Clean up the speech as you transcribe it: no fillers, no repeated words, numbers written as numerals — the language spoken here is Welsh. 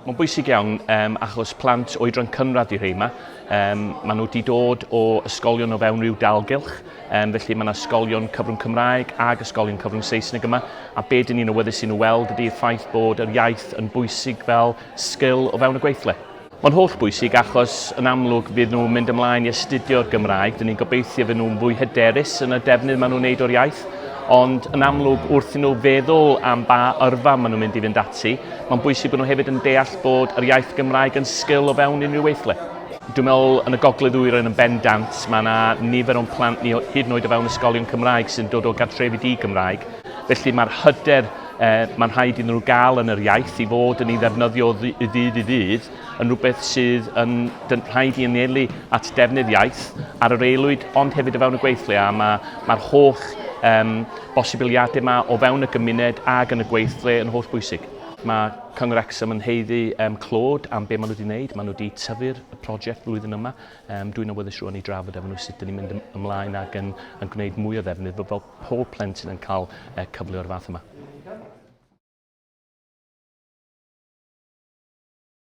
Mae'n bwysig iawn achos plant oedran cynradd i'r rhai yma. Maen nhw wedi dod o ysgolion o fewn rhyw dalgylch, felly mae yna ysgolion cyfrwng Cymraeg ag ysgolion cyfrwng Saesneg yma. A be dyn ni'n awyddus i nhw weld ydy'r ffaith bod yr iaith yn bwysig fel sgil o fewn y gweithle. Mae'n holl bwysig achos yn amlwg fydd nhw'n mynd ymlaen i astudio'r Gymraeg. Dyn ni'n gobeithio fydd nhw'n fwy hyderus yn y defnydd maen nhw'n wneud o'r iaith. Ond yn amlwg wrth i nhw feddwl am ba yrfa maen nhw'n mynd i fynd ati, mae'n bwysig bod nhw hefyd yn deall bod yr iaith Gymraeg yn sgil o fewn unrhyw weithle. Dwi'n meddwl yn y gogledd ŵyr yn bendant, mae yna nifer o'n plant ni hyd yn oed o fewn ysgolion Cymraeg sy'n dod o gartrefi di-Gymraeg. Felly mae'r hyder mae'n rhaid iddyn nhw gael yn yr iaith i fod yn ei ddefnyddio ddydd i ddydd yn rhywbeth sydd yn rhaid i anelu at defnydd iaith ar yr aelwyd ond hefyd o fewn y gweithle. A mae'r holl bosibiliadau yma o fewn y gymuned ag yn y gweithle yn holl bwysig. Mae Cyngor Wrecsam yn heiddi clod am be maen nhw wedi wneud. Maen nhw wedi tyfu'r prosiect flwyddyn yma. Dwi'n awyddus rwan i drafod efo nhw sut dyn ni'n mynd ymlaen ac yn gwneud mwy o ddefnydd fel pob plentyn yn cael cyfle o'r fath yma.